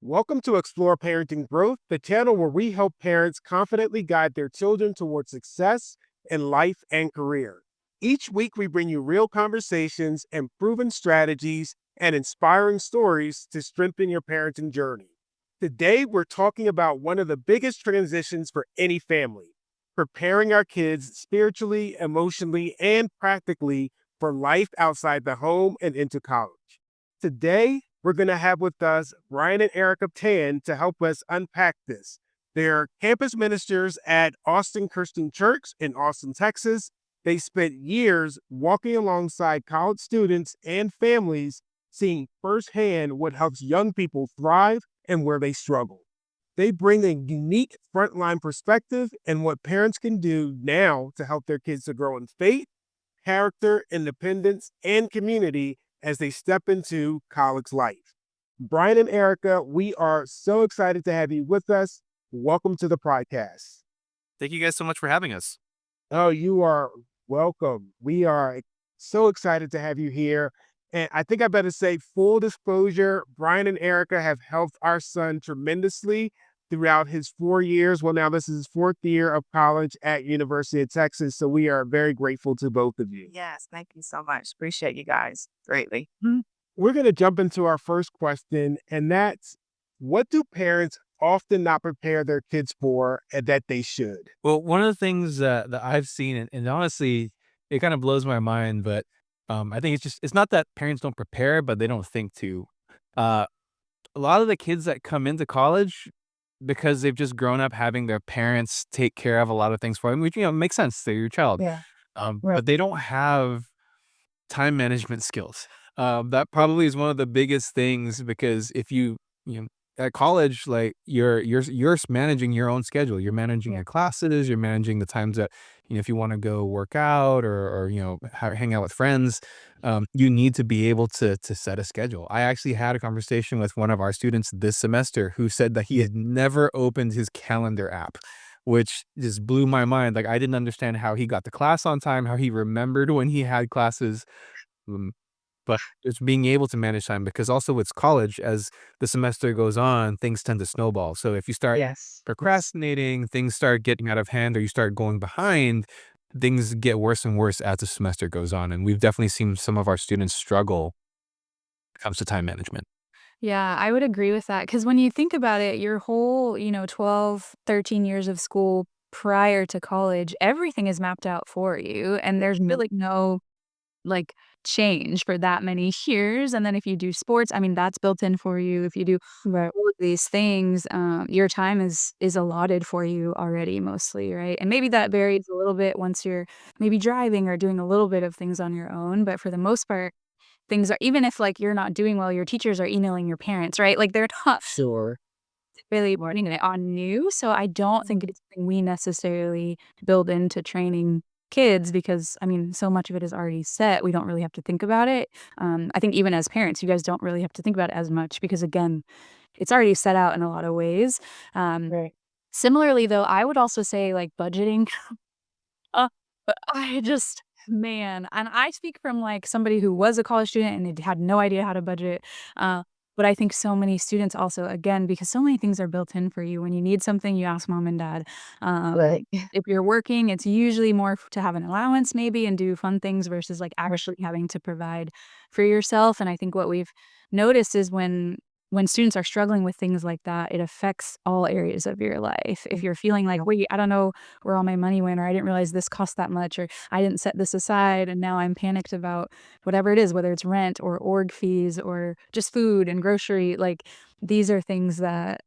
Welcome to Explore Parenting Growth, the channel where we help parents confidently guide their children towards success in life and career. Each week, we bring you real conversations and proven strategies and inspiring stories to strengthen your parenting journey. Today, we're talking about one of the biggest transitions for any family: preparing our kids spiritually, emotionally, and practically for life outside the home and into college. Today, we're going to have with us Brian and Erika Tan to help us unpack this. They're campus ministers at Austin Christian Church in Austin, Texas. They spent years walking alongside college students and families, seeing firsthand what helps young people thrive and where they struggle. They bring a unique frontline perspective and what parents can do now to help their kids to grow in faith, character, independence, and community as they step into college life. Brian and Erika, we are so excited to have you with us. Welcome to the podcast. Thank you guys so much for having us. Oh, you are welcome. We are so excited to have you here. And I think I better say, full disclosure, Brian and Erika have helped our son tremendously throughout his 4 years. Well, now this is his fourth year of college at University of Texas. So we are very grateful to both of you. Yes, thank you so much. Appreciate you guys greatly. We're going to jump into our first question, and that's, what do parents often not prepare their kids for and that they should? Well, one of the things that I've seen, and honestly, it kind of blows my mind, but I think it's not that parents don't prepare, but they don't think to. Uh, a lot of the kids that come into college because they've just grown up having their parents take care of a lot of things for them, which makes sense. They're your child, Yeah. Right. but they don't have time management skills. That probably is one of the biggest things because if you know, at college, like you're managing your own schedule. You're managing Yeah. your classes. You're managing the times that if you want to go work out or hang out with friends, you need to be able to set a schedule. I actually had a conversation with one of our students this semester who said that he had never opened his calendar app, which just blew my mind. Like I didn't understand how he got to class on time, how he remembered when he had classes. Um, but it's being able to manage time because also with college, as the semester goes on, things tend to snowball. So if you start Yes. procrastinating, things start getting out of hand, or you start going behind, things get worse and worse as the semester goes on. And we've definitely seen some of our students struggle when it comes to time management. Yeah, I would agree with that because when you think about it, your whole, 12, 13 years of school prior to college, everything is mapped out for you, and there's really no, like, change for that many years, and then if you do sports, I mean, that's built in for you. If you do Right. all of these things, your time is allotted for you already mostly, right? And maybe that varies a little bit once you're maybe driving or doing a little bit of things on your own, but for the most part, things are even if, like, you're not doing well, your teachers are emailing your parents, right? Like, they're not Sure. really putting it on you, so I don't think it's something we necessarily build into training kids because, I mean, so much of it is already set, we don't really have to think about it. I think even as parents, you guys don't really have to think about it as much because, again, it's already set out in a lot of ways. Um, Right. Similarly, though, I would also say, like, budgeting. Uh, but I just man, and I speak from, like, somebody who was a college student and had no idea how to budget, but I think so many students also, again, because so many things are built in for you. When you need something, you ask mom and dad. Right. If you're working, it's usually more to have an allowance maybe and do fun things versus, like, actually having to provide for yourself, and I think what we've noticed is when students are struggling with things like that, it affects all areas of your life. If you're feeling like, "Wait, I don't know where all my money went," or "I didn't realize this cost that much," or "I didn't set this aside, and now I'm panicked about" whatever it is, whether it's rent or org fees or just food and grocery, like, these are things that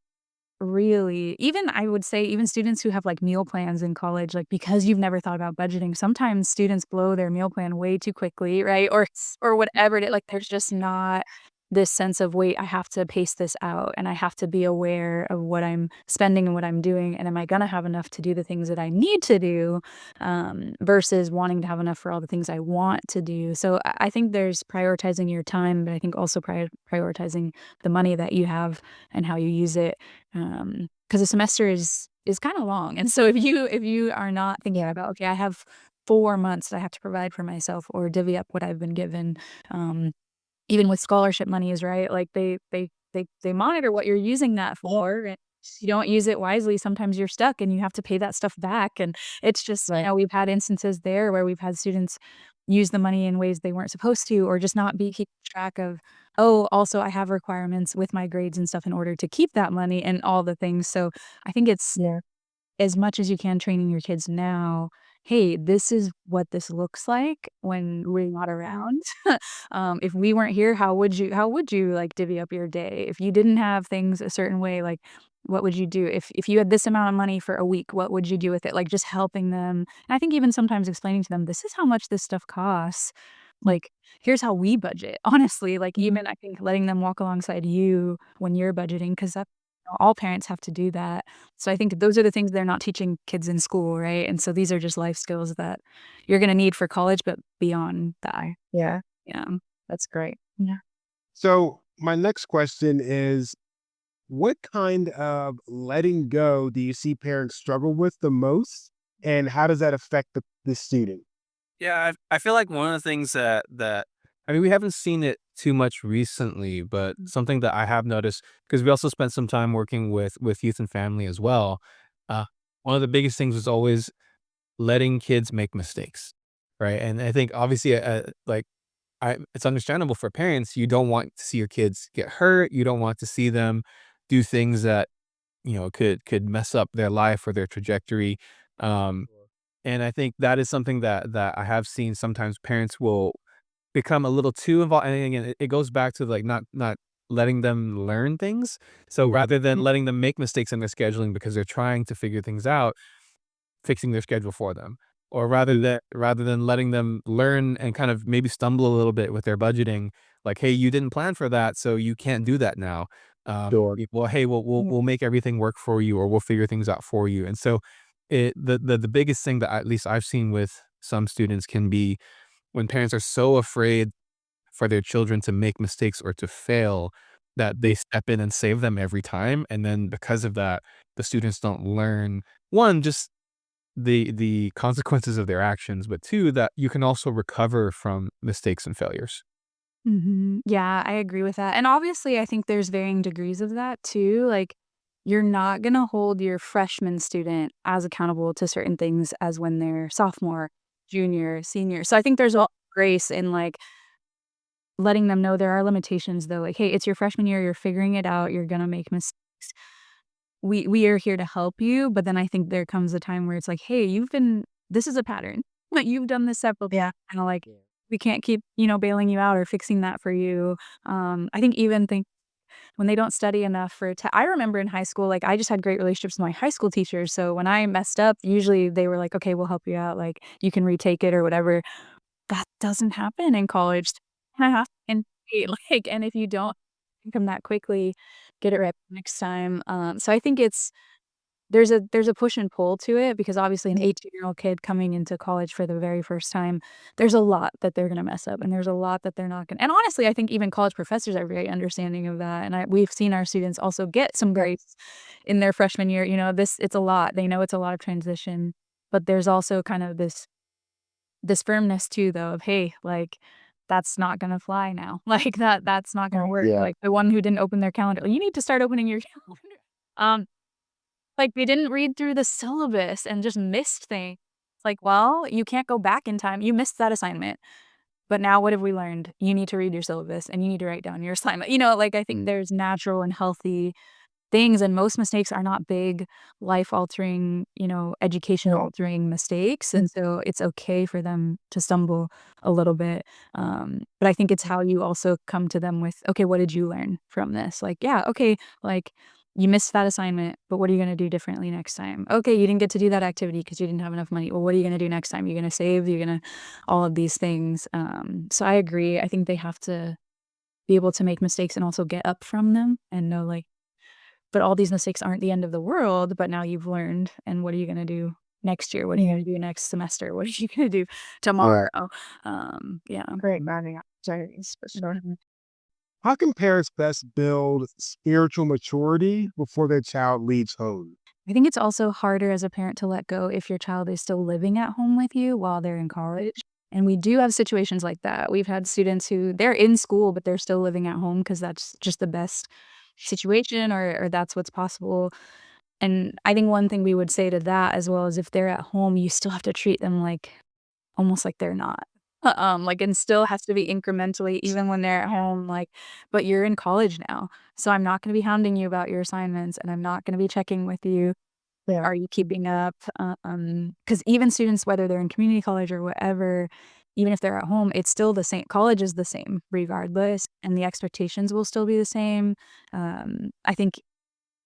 really even I would say even students who have, like, meal plans in college, like, because you've never thought about budgeting, sometimes students blow their meal plan way too quickly, right? Or whatever it is, like, there's just not this sense of, "Wait, I have to pace this out, and I have to be aware of what I'm spending and what I'm doing, and am I gonna have enough to do the things that I need to do," versus wanting to have enough for all the things I want to do. So I think there's prioritizing your time, but I think also prioritizing the money that you have and how you use it. 'Cause a semester is kinda long, and so if you are not thinking about, "Okay, I have 4 months that I have to provide for myself or divvy up what I've been given," um, even with scholarship monies, right? Like, they they monitor what you're using that for, and if you don't use it wisely, sometimes you're stuck and you have to pay that stuff back, and it's just, we've had instances there where we've had students use the money in ways they weren't supposed to, or just not be keeping track of, "Oh, also I have requirements with my grades and stuff in order to keep that money," and all the things. So I think it's as much as you can training your kids now, "Hey, this is what this looks like when we're not around." If we weren't here, how would you, like, divvy up your day? If you didn't have things a certain way, like, what would you do? If you had this amount of money for a week, what would you do with it? Like, just helping them. And I think even sometimes explaining to them, "This is how much this stuff costs. Like, here's how we budget." Honestly, like, even I think letting them walk alongside you when you're budgeting, 'cause that all parents have to do that. So I think those are the things they're not teaching kids in school, right? And so these are just life skills that you're gonna need for college, but beyond that. Yeah, Yeah. that's great. Yeah. So, my next question is, what kind of letting go do you see parents struggle with the most? And how does that affect the student? Yeah, I feel like one of the things that I mean, we haven't seen it too much recently, but something that I have noticed, because we also spent some time working with youth and family as well. Uh, One of the biggest things was always letting kids make mistakes, right? And I think obviously, like, it's understandable for parents. You don't want to see your kids get hurt. You don't want to see them do things that could mess up their life or their trajectory. Um, and I think that is something that I have seen sometimes parents will become a little too involved. And again, it goes back to like not letting them learn things. So rather than letting them make mistakes in their scheduling because they're trying to figure things out, fixing their schedule for them. Or rather than letting them learn and kind of maybe stumble a little bit with their budgeting, like, "Hey, you didn't plan for that, so you can't do that now." Sure. Well, "Hey, we'll make everything work for you, or we'll figure things out for you." And so the biggest thing that at least I've seen with some students can be when parents are so afraid for their children to make mistakes or to fail that they step in and save them every time, and then because of that, the students don't learn, one, just the consequences of their actions, but two, that you can also recover from mistakes and failures. Yeah, I agree with that. And obviously, I think there's varying degrees of that too. Like, you're not gonna hold your freshman student as accountable to certain things as when they're sophomore, junior, senior. So I think there's all grace in, like, letting them know there are limitations though. Like, "Hey, it's your freshman year, you're figuring it out, you're gonna make mistakes. We are here to help you," but then I think there comes a time where it's like, "Hey, this is a pattern. Like, you've done this several times, kinda like, we can't keep, bailing you out or fixing that for you." I think even when they don't study enough for I remember in high school, like, I just had great relationships with my high school teachers, so when I messed up, usually they were like, "Okay, we'll help you out, like, you can retake it or whatever." That doesn't happen in college. And like, and if you don't come that quickly, get it right next time. So I think there's a push and pull to it because obviously an 18-year-old kid coming into college for the very first time, there's a lot that they're gonna mess up, and there's a lot that they're not gonna, and honestly, I think even college professors are very understanding of that, and we've seen our students also get some grades in their freshman year. It's a lot. They know it's a lot of transition, but there's also kind of this firmness too though of, "Hey, like, that's not gonna fly now." Like, that's not gonna work. Yeah. Like, the one who didn't open their calendar, "You need to start opening your calendar." Um, like, they didn't read through the syllabus and just missed things. It's like, "Well, you can't go back in time. You missed that assignment, but now what have we learned? You need to read your syllabus, and you need to write down your assignment." Like, I think there's natural and healthy things, and most mistakes are not big life altering, education altering mistakes, and so it's okay for them to stumble a little bit, but I think it's how you also come to them with, "Okay, what did you learn from this?" Like, "Yeah, okay, like, you missed that assignment, but what are you gonna do differently next time? Okay, you didn't get to do that activity because you didn't have enough money. Well, what are you gonna do next time? You're gonna save? You're gonna" all of these things, so I agree. I think they have to be able to make mistakes and also get up from them and know, like, but all these mistakes aren't the end of the world, but now you've learned, and what are you gonna do next year? What are you gonna do next semester? What are you gonna do tomorrow? Yeah. Great bonding opportunities for sure. How can parents best build spiritual maturity before their child leaves home? I think it's also harder as a parent to let go if your child is still living at home with you while they're in college, and we do have situations like that. We've had students who they're in school, but they're still living at home because that's just the best situation or that's what's possible. And I think one thing we would say to that as well is if they're at home, you still have to treat them like almost like they're not. Like, and still has to be incrementally even when they're at home, like, but you're in college now, so I'm not gonna be hounding you about your assignments, and I'm not gonna be checking with you. Yeah. Are you keeping up? Because even students, whether they're in community college or whatever, even if they're at home, it's still the same. College is the same regardless, and the expectations will still be the same. I think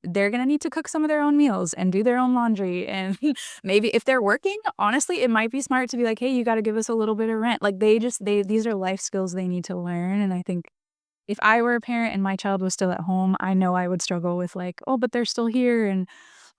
they're gonna need to cook some of their own meals and do their own laundry, and maybe if they're working, honestly, it might be smart to be like, "Hey, you gotta give us a little bit of rent." Like, they these are life skills they need to learn, and I think if I were a parent and my child was still at home, I know I would struggle with like, "Oh, but they're still here, and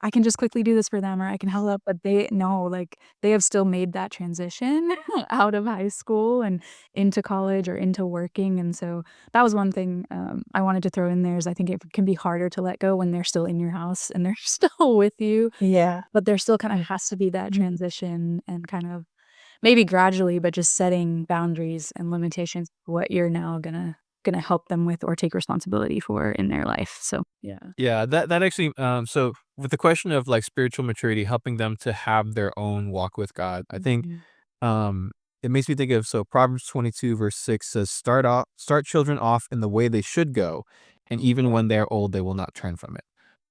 I can just quickly do this for them, or I can help up," but they no, like, they have still made that transition out of high school and into college or into working, and so that was one thing, I wanted to throw in there is I think it can be harder to let go when they're still in your house and they're still with you, Yeah. but there still kinda has to be that transition and kind of maybe gradually, but just setting boundaries and limitations, what you're now gonna help them with or take responsibility for in their life, so yeah. Yeah, that actually, so with the question of like spiritual maturity, helping them to have their own walk with God, I think Mhm. um, it makes me think of, so Proverbs 22 verse 6 says, start children off in the way they should go, and even when they're old, they will not turn from it.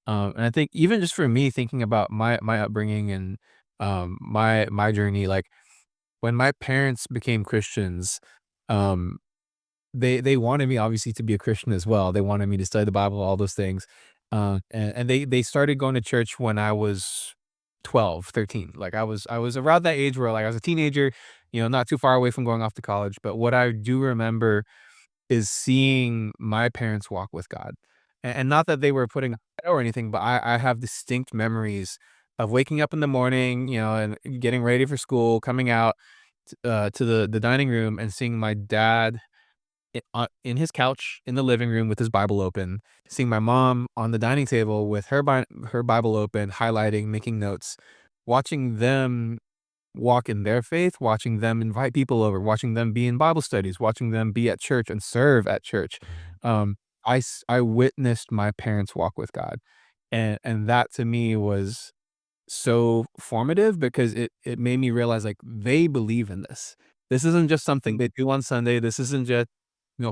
And I think even just for me, thinking about my upbringing and my journey, like when my parents became Christians, um, they wanted me obviously to be a Christian as well. They wanted me to study the Bible, all those things. And they started going to church when I was 12, 13. Like I was around that age where like I was a teenager, not too far away from going off to college. But what I do remember is seeing my parents walk with God. And not that they were putting or anything, but I have distinct memories of waking up in the morning, and getting ready for school, coming out to the dining room and seeing my dad in his couch in the living room with his Bible open, seeing my mom on the dining table with her Bible open, highlighting, making notes, watching them walk in their faith, watching them invite people over, watching them be in Bible studies, watching them be at church and serve at church. I witnessed my parents walk with God, and that to me was so formative because it made me realize, like, they believe in this. This isn't just something they do on Sunday. This isn't just,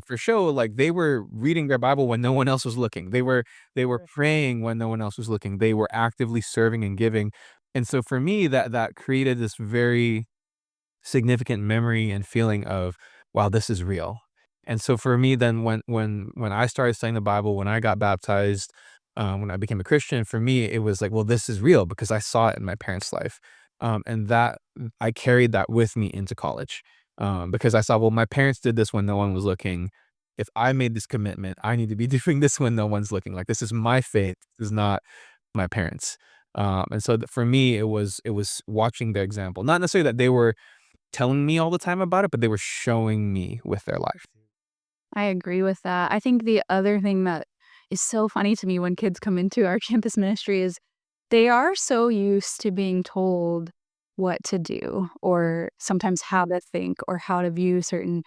for show. Like, they were reading their Bible when no one else was looking. They were Right. praying when no one else was looking. They were actively serving and giving. And so for me, that created this very significant memory and feeling of, wow, this is real. And so for me, then when I started studying the Bible, when I got baptized, when I became a Christian, for me it was like, well, this is real because I saw it in my parents' life, and that I carried that with me into college, because I saw, well, my parents did this when no one was looking. If I made this commitment, I need to be doing this when no one's looking. Like, this is my faith. This is not my parents. And so for me, it was watching the example, not necessarily that they were telling me all the time about it, but they were showing me with their life. I agree with that. I think the other thing that is so funny to me when kids come into our campus ministry is they are so used to being told what to do or sometimes how to think or how to view certain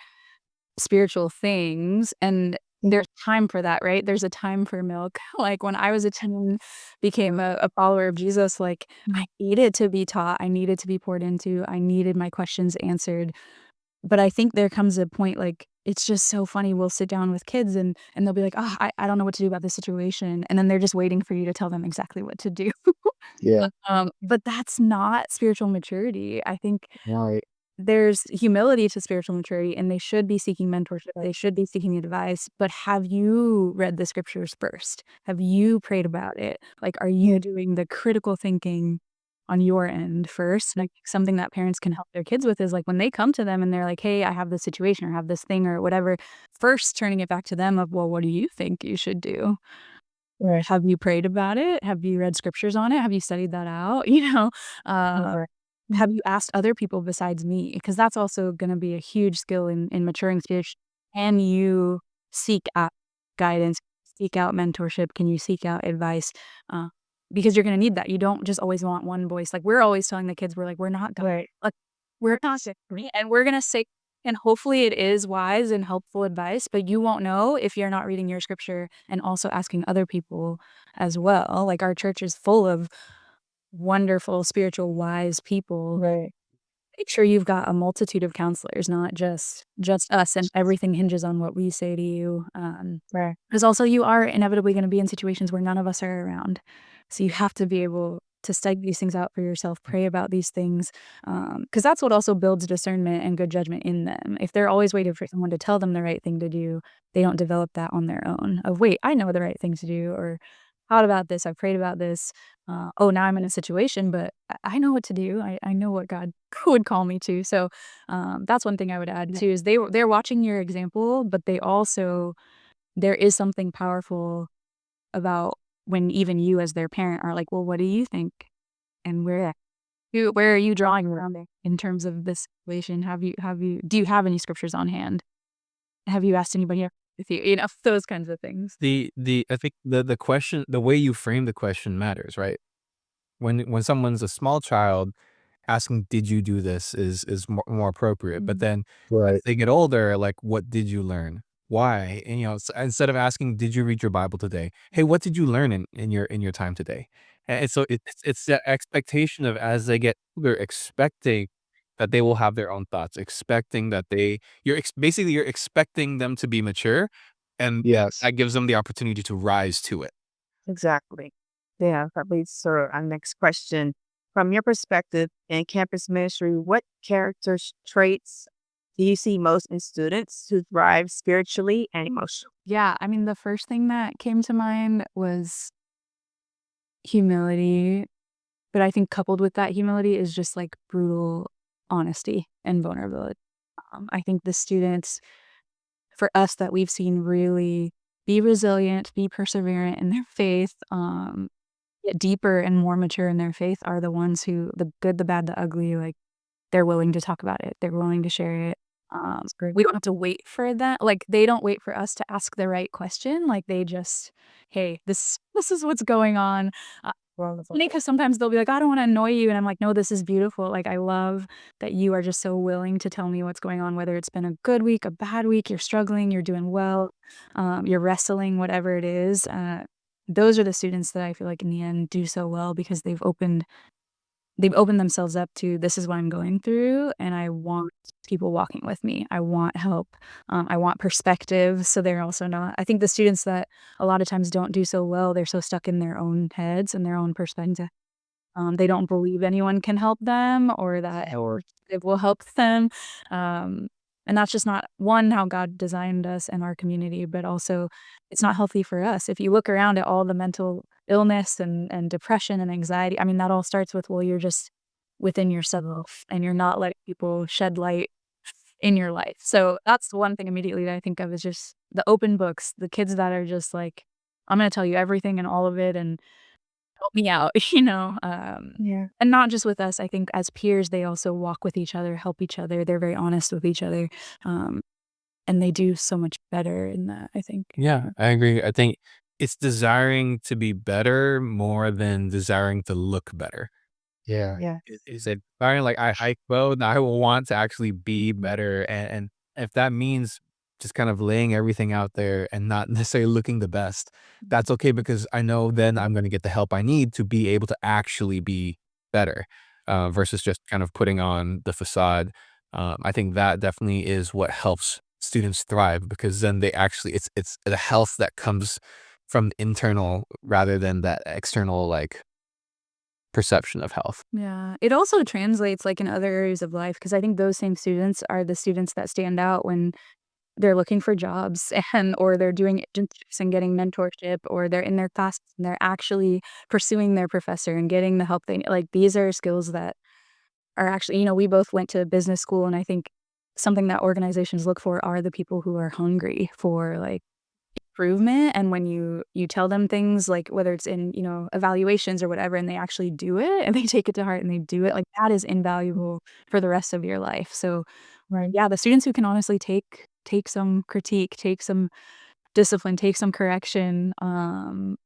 spiritual things, and there's time for that, right? There's a time for milk. Like, when I was a teen, became a follower of Jesus, like, I needed to be taught, I needed to be poured into, I needed my questions answered. But I think there comes a point, like, it's just so funny, we'll sit down with kids and they'll be like, "Oh, I don't know what to do about this situation," and then they're just waiting for you to tell them exactly what to do. Yeah. But that's not spiritual maturity. I think Right. there's humility to spiritual maturity, and they should be seeking mentorship, they should be seeking advice, but have you read the scriptures first? Have you prayed about it? Like, are you doing the critical thinking on your end first? Like, something that parents can help their kids with is, like, when they come to them and they're like, "Hey, I have this situation or have this thing," or whatever, first turning it back to them of, "Well, what do you think you should do? Right. Have you prayed about it? Have you read scriptures on it? Have you studied that out?" Right. Have you asked other people besides me? Because that's also gonna be a huge skill in maturing spiritually. Can you seek out guidance, seek out mentorship? Can you seek out advice? Uh, because you're gonna need that. You don't just always want one voice. Like, we're always telling the kids, we're like, "We're not God. Right. Like, we're not and we're gonna say And hopefully it is wise and helpful advice, but you won't know if you're not reading your scripture and also asking other people as well. Like our church is full of wonderful, spiritual, wise people. Right. Make sure you've got a multitude of counselors, not just us, and everything hinges on what we say to you. Right. Because also you are inevitably going to be in situations where none of us are around. So you have to be able to study these things out for yourself, pray about these things, because that's what also builds discernment and good judgment in them. If they're always waiting for someone to tell them the right thing to do, they don't develop that on their own of, wait, I know the right thing to do, or thought about this, I prayed about this. Oh, now I'm in a situation, but I know what to do. I know what God would call me to. So that's one thing I would add too is they're watching your example, but they also there is something powerful about when even you as their parent are like, well, what do you think? And where are you drawing around there in terms of this situation? Do you have any scriptures on hand? Have you asked anybody if you know, those kinds of things. I think the question, the way you frame the question matters, right? When someone's a small child, asking, "Did you do this?" is more appropriate. But then Right. as they get older, like, "What did you learn? Why?" And, instead of asking, "Did you read your Bible today?" "Hey, what did you learn in your time today?" And so it's the expectation of as they get older, expecting that they will have their own thoughts, expecting that basically you're expecting them to be mature, and Yes. that gives them the opportunity to rise to it. Exactly. Yeah, that leads to our next question. From your perspective in campus ministry, what character traits do you see most in students who thrive spiritually and emotionally? Yeah, I mean, the first thing that came to mind was humility, but I think coupled with that humility is just like brutal honesty and vulnerability. I think the students, for us that we've seen really be resilient, be perseverant in their faith, get deeper and more mature in their faith are the ones who, the good, the bad, the ugly, like they're willing to talk about it. They're willing to share it. We don't have to wait for that. Like they don't wait for us to ask the right question. Like they just, hey, this is what's going on. Wonderful. Because sometimes they'll be like, I don't want to annoy you, and I'm like, no, this is beautiful. Like I love that you are just so willing to tell me what's going on, whether it's been a good week, a bad week, you're struggling, you're doing well, you're wrestling, whatever it is. Those are the students that I feel like in the end do so well because they've opened themselves up to this is what I'm going through, and I want people walking with me. I want help. I want perspective. So they're also not. I think the students that a lot of times don't do so well, they're so stuck in their own heads and their own perspective. They don't believe anyone can help them or that it will help them. Um, and that's just not one how God designed us and our community, but also it's not healthy for us. If you look around at all the mental illness and depression and anxiety, I mean, that all starts with, well, you're just within yourself and you're not letting people shed light in your life. So that's the one thing immediately that I think of is just the open books, the kids that are just like, I'm going to tell you everything and all of it and help me out, Yeah. and not just with us. I think as peers, they also walk with each other, help each other. They're very honest with each other. Um, and they do so much better in that, I think. Yeah, I agree. I think it's desiring to be better more than desiring to look better. Yeah. Yeah. Is it desiring like I hike well, and I will want to actually be better, and if that means just kind of laying everything out there and not necessarily looking the best, that's okay because I know then I'm going to get the help I need to be able to actually be better, versus just kind of putting on the facade. I think that definitely is what helps students thrive because then they actually it's the health that comes from the internal rather than that external like perception of health. Yeah. It also translates like in other areas of life because I think those same students are the students that stand out when they're looking for jobs and or they're doing internships and getting mentorship or they're in their classes and they're actually pursuing their professor and getting the help they need. Like these are skills that are actually, we both went to business school and I think something that organizations look for are the people who are hungry for like improvement. And when you tell them things like whether it's in, evaluations or whatever, and they actually do it and they take it to heart and they do it, like that is invaluable for the rest of your life. So Right. yeah, the students who can honestly take some critique, take some discipline, take some correction,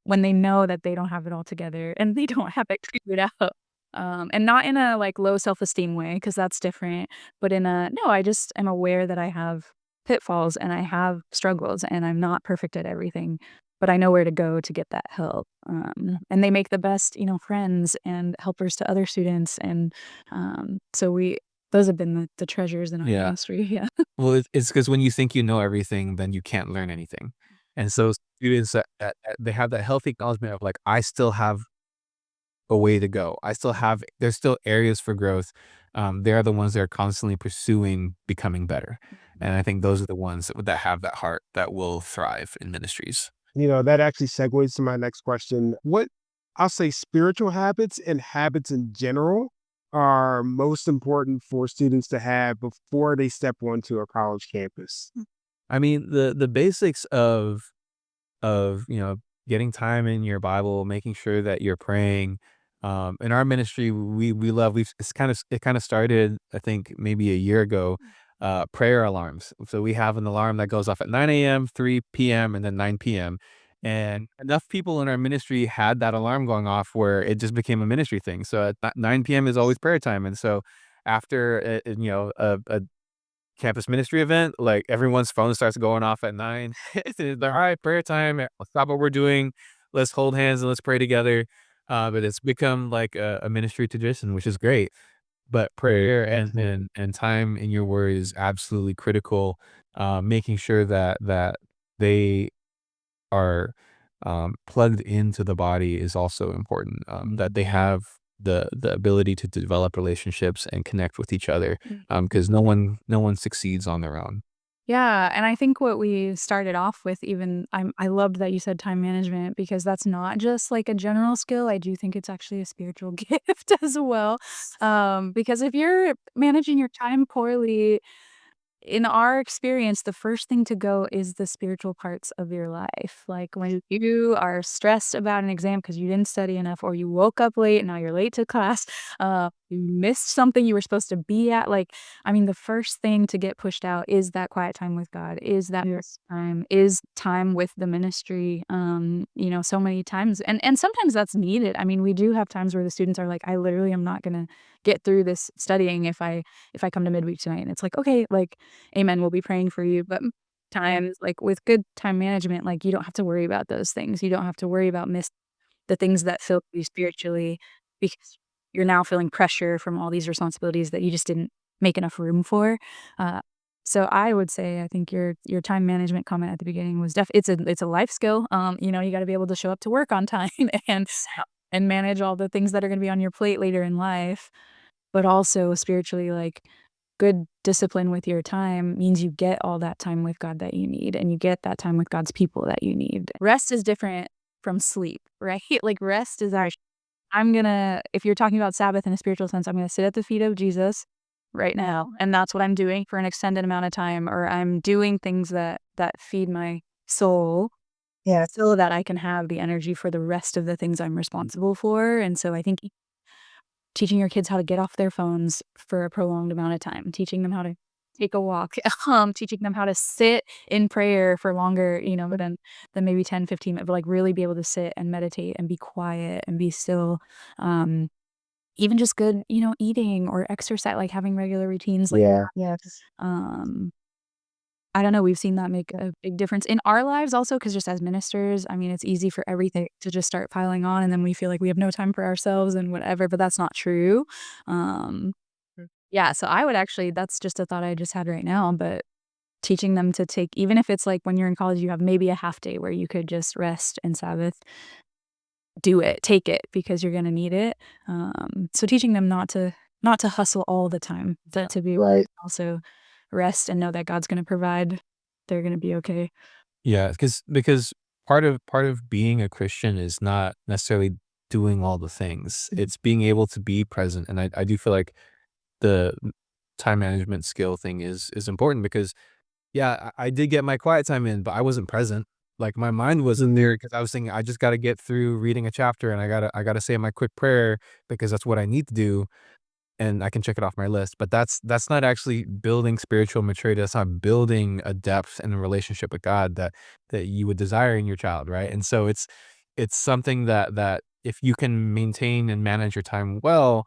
when they know that they don't have it all together and they don't have it figured out. And not in a like low self-esteem way, because that's different, but in a no, I just am aware that I have pitfalls and I have struggles and I'm not perfect at everything, but I know where to go to get that help. And they make the best, friends and helpers to other students. And so those have been the treasures in our Yeah. ministry. Yeah. Well, it's because when you think you know everything, then you can't learn anything. And so students they have that healthy acknowledgement of like, I still have a way to go. There's still areas for growth. They're the ones that are constantly pursuing becoming better. And I think those are the ones that have that heart that will thrive in ministries. That actually segues to my next question. What I'll say spiritual habits and habits in general are most important for students to have before they step onto a college campus? I mean, the basics of, getting time in your Bible, making sure that you're praying. In our ministry, we love it kind of started, I think, maybe a year ago, prayer alarms. So we have an alarm that goes off at 9 a.m., 3 p.m., and then 9 p.m. And enough people in our ministry had that alarm going off where it just became a ministry thing. So at 9 p.m. is always prayer time. And so after, a campus ministry event, like everyone's phone starts going off at 9. It's like, all right, prayer time. Let's stop what we're doing. Let's hold hands and let's pray together. But it's become like a ministry tradition, which is great. But prayer and time in your word is absolutely critical. Making sure that they are plugged into the body is also important. That they have the ability to develop relationships and connect with each other, because no one succeeds on their own. Yeah, and I think what we started off with even I loved that you said time management because that's not just like a general skill. I do think it's actually a spiritual gift as well. Because if you're managing your time poorly, in our experience, the first thing to go is the spiritual parts of your life. Like when you are stressed about an exam because you didn't study enough, or you woke up late and now you're late to class, you missed something you were supposed to be at. Like, I mean, the first thing to get pushed out is that quiet time with God, is that time, is time with the ministry. So many times, and sometimes that's needed. I mean, we do have times where the students are like, I literally am not gonna get through this studying if I come to midweek tonight. And it's like, okay, like, amen, we'll be praying for you. But times, like with good time management, like you don't have to worry about those things. You don't have to worry about the things that fill you spiritually because you're now feeling pressure from all these responsibilities that you just didn't make enough room for. Uh, so I would say I think your time management comment at the beginning was it's a life skill. You got to be able to show up to work on time and manage all the things that are going to be on your plate later in life, but also spiritually, like good discipline with your time means you get all that time with God that you need, and you get that time with God's people that you need. Rest is different from sleep, right? Like rest is if you're talking about Sabbath in a spiritual sense, I'm gonna sit at the feet of Jesus right now, and that's what I'm doing for an extended amount of time, or I'm doing things that feed my soul. Yeah, so that I can have the energy for the rest of the things I'm responsible for. And so I think teaching your kids how to get off their phones for a prolonged amount of time, teaching them how to take a walk, teaching them how to sit in prayer for longer, than maybe 10, 15 minutes, but like really be able to sit and meditate and be quiet and be still. Even just good, eating or exercise, like having regular routines. Like, Yes. I don't know, we've seen that make a big difference in our lives also, because just as ministers, I mean, it's easy for everything to just start piling on, and then we feel like we have no time for ourselves and whatever, but that's not true. Um, yeah, so I would actually that's just a thought I just had right now, but teaching them to take even if it's like when you're in college, you have maybe a half day where you could just rest and Sabbath, do it, take it because you're gonna need it. So teaching them not to hustle all the time, to be Right. also rest and know that God's gonna provide. They're gonna be okay. Yeah, because part of being a Christian is not necessarily doing all the things. It's being able to be present, and I do feel like the time management skill thing is important because, yeah, I did get my quiet time in, but I wasn't present. Like, my mind wasn't there because I was thinking, "I just gotta get through reading a chapter, and I gotta say my quick prayer because that's what I need to do." And I can check it off my list. But that's not actually building spiritual maturity. That's not building a depth and a relationship with God that you would desire in your child, right? And so it's something that if you can maintain and manage your time well,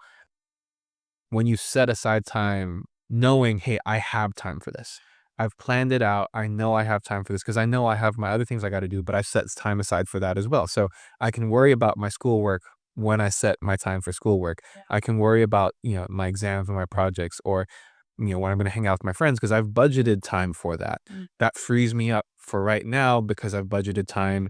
when you set aside time knowing, hey, I have time for this. I've planned it out. I know I have time for this because I know I have my other things I got to do, but I set time aside for that as well. So I can worry about my schoolwork when I set my time for schoolwork. I can worry about, my exams and my projects, or, when I'm going to hang out with my friends because I've budgeted time for that. That frees me up for right now because I've budgeted time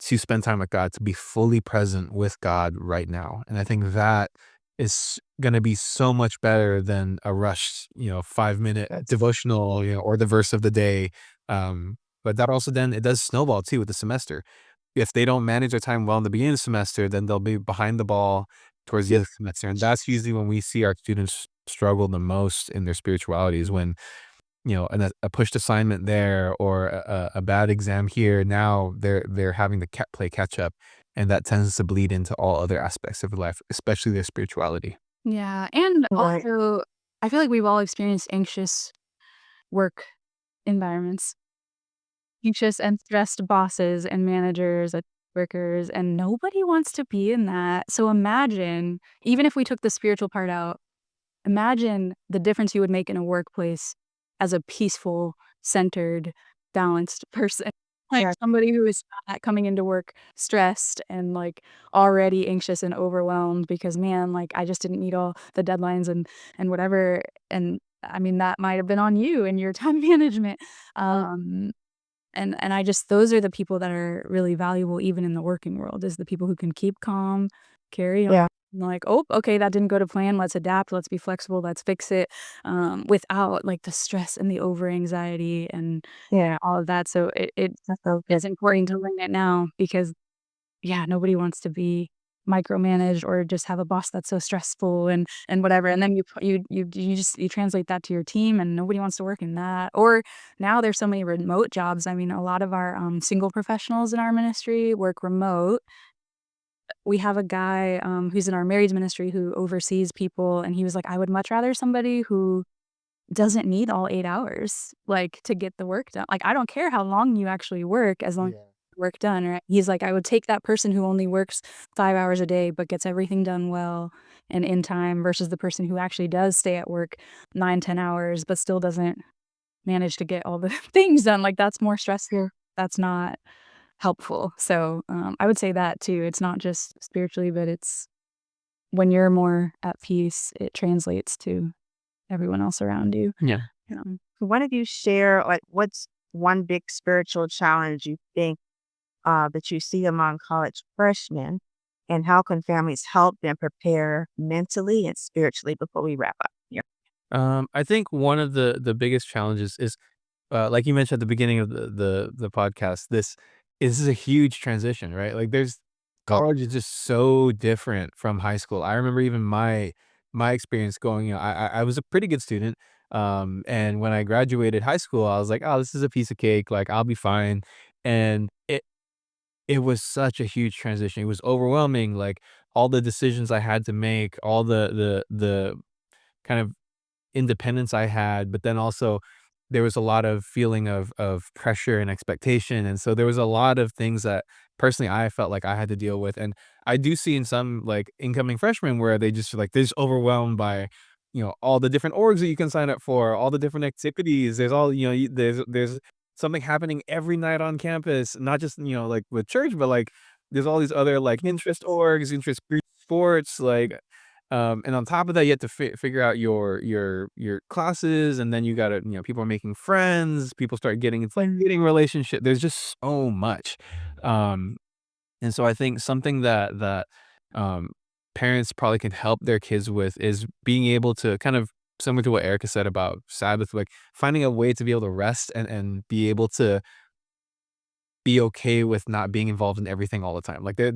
to spend time with God, to be fully present with God right now. And I think that is going to be so much better than a rushed, 5-minute devotional, or the verse of the day. But that also then it does snowball too with the semester. If they don't manage their time well in the beginning of the semester, then they'll be behind the ball towards the end of the semester. And that's usually when we see our students struggle the most in their spirituality, is when a pushed assignment there, or a bad exam here. Now they're having to play catch up, and that tends to bleed into all other aspects of their life, especially their spirituality. Yeah, and Right. also, I feel like we've all experienced anxious work environments, anxious and stressed bosses and managers and workers, and nobody wants to be in that. So imagine, even if we took the spiritual part out, imagine the difference you would make in a workplace as a peaceful, centered, balanced person. Like Yeah. somebody who is not coming into work stressed and like already anxious and overwhelmed because man, like I just didn't meet all the deadlines and whatever. And I mean that might have been on you and your time management. Um and I just those are the people that are really valuable even in the working world, is the people who can keep calm, carry on, Yeah. like, "Oh, okay, that didn't go to plan, let's adapt, let's be flexible, let's fix it," without, like, the stress and the over anxiety and Yeah. all of that, so it That's so good. is important to learn it now because yeah, nobody wants to be micromanaged or just have a boss that's so stressful and whatever, and then you translate that to your team, and nobody wants to work in that. Or now there's so many remote jobs. I mean, a lot of our, single professionals in our ministry work remote. We have a guy, who's in our marrieds ministry who oversees people, and he was like, "I would much rather somebody who doesn't need all 8 hours, like, to get the work done. Like, I don't care how long you actually work as long as you get the work done," right? He's like, "I would take that person who only works 5 hours a day but gets everything done well and in time versus the person who actually does stay at work 9, 10 hours but still doesn't manage to get all the things done." Like, that's more stressful. That's not helpful. So, I would say that too. It's not just spiritually, but it's when you're more at peace, it translates to everyone else around you. Yeah. Why don't you share, like, what's one big spiritual challenge you think that you see among college freshmen, and how can families help them prepare mentally and spiritually before we wrap up? Yeah. I think one of the biggest challenges is, like you mentioned at the beginning of the podcast, this is a huge transition, right? Like there's college is just so different from high school. I remember even my experience going, I was a pretty good student. And when I graduated high school, I was like, oh, this is a piece of cake, like I'll be fine. And it was such a huge transition. It was overwhelming, like all the decisions I had to make, all the kind of independence I had, but then also there was a lot of feeling of pressure and expectation, and so there was a lot of things that personally I felt like I had to deal with, and I do see in some, like, incoming freshmen where they just feel like they're just overwhelmed by, all the different orgs that you can sign up for, all the different activities. There's all, there's something happening every night on campus, not just, like, with church, but, like, there's all these other, like, interest orgs, interest group sports, like, and on top of that, you have to figure out your classes, and then you gotta, people are making friends, people start getting into like dating relationship. There's just so much, um, and so I think something that um, parents probably can help their kids with is being able to kind of similar to what Erica said about Sabbath, like finding a way to be able to rest and be able to be okay with not being involved in everything all the time. Like, they're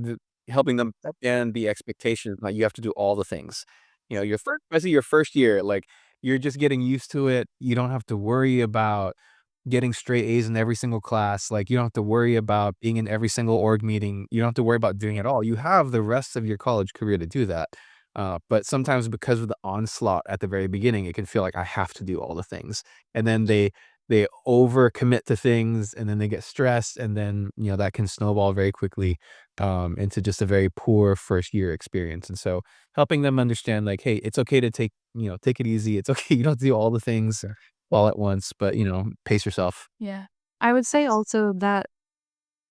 helping them and the expectation, like, you have to do all the things. Your first especially your first year, like, you're just getting used to it. You don't have to worry about getting straight A's in every single class. Like, you don't have to worry about being in every single org meeting. You don't have to worry about doing it all. You have the rest of your college career to do that. But sometimes because of the onslaught at the very beginning, it can feel like I have to do all the things. And then they overcommit to things, and then they get stressed, and then, that can snowball very quickly into just a very poor first year experience. And so helping them understand, like, hey, it's okay to take it easy. It's okay. You don't have to do all the things all at once, but, pace yourself. Yeah. I would say also that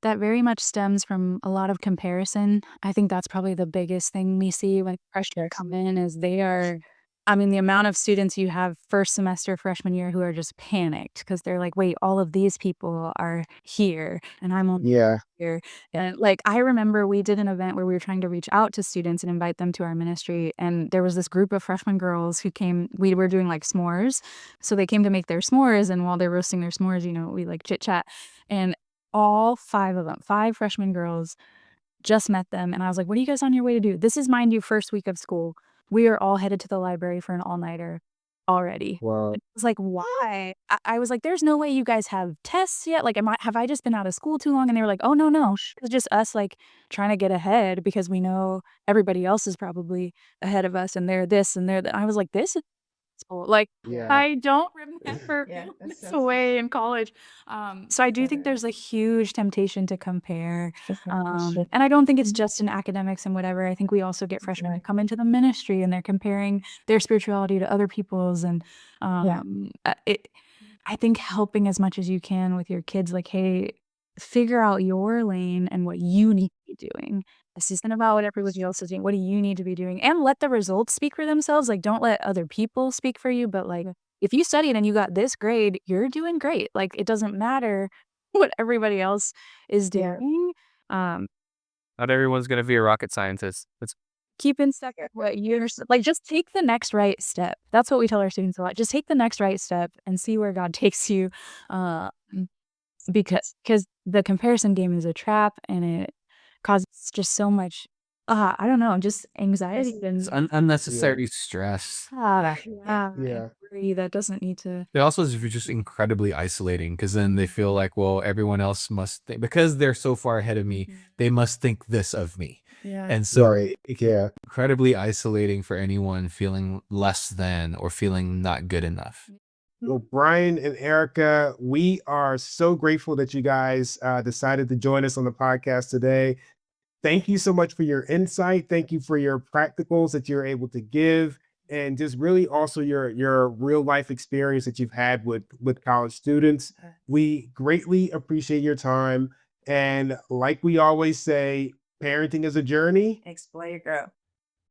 that very much stems from a lot of comparison. I think that's probably the biggest thing we see when freshmen come in is the amount of students you have first semester freshman year who are just panicked because they're like, wait, all of these people are here and I'm only Yeah. here. And like, I remember we did an event where we were trying to reach out to students and invite them to our ministry. And there was this group of freshman girls who came, we were doing like s'mores. So they came to make their s'mores. And while they're roasting their s'mores, we like chit chat. And all 5 of them, 5 freshman girls, just met them, and I was like, "What are you guys on your way to do?" This is, mind you, first week of school. We are all headed to the library for an all-nighter already. Wow. I was like, "Why?" I was like, "There's no way you guys have tests yet? Like, have I just been out of school too long?" And they were like, "Oh, no, no. It's just us, like, trying to get ahead because we know everybody else is probably ahead of us, and they're this and they're that." I was like, "This is school." Like, Yeah. I don't remember feeling this way in college. So I do think there's a huge temptation to compare. And I don't think it's just in academics and whatever. I think we also get freshmen that come into the ministry and they're comparing their spirituality to other people's. And I think helping as much as you can with your kids, like, hey, figure out your lane and what you need to be doing. This isn't about what everybody else is doing. What do you need to be doing? And let the results speak for themselves. Like, don't let other people speak for you. But like, if you studied and you got this grade, you're doing great. Like, it doesn't matter what everybody else is doing. Not everyone's going to be a rocket scientist. Keep in step with what you're like. Just take the next right step. That's what we tell our students a lot. Just take the next right step and see where God takes you. Because the comparison game is a trap and it causes just so much, I don't know, just anxiety It's and unnecessary stress. Yeah. worry that doesn't need to. It also is just incredibly isolating because then they feel like, well, everyone else must think, because they're so far ahead of me, they must think this of me. Yeah. And so Right. it can be Yeah. incredibly isolating for anyone feeling less than or feeling not good enough. Well, Brian and Erica, we are so grateful that you guys decided to join us on the podcast today. Thank you so much for your insight. Thank you for your practicals that you're able to give, and just really also your real life experience that you've had with college students. We greatly appreciate your time. And like we always say, parenting is a journey. Explore your growth.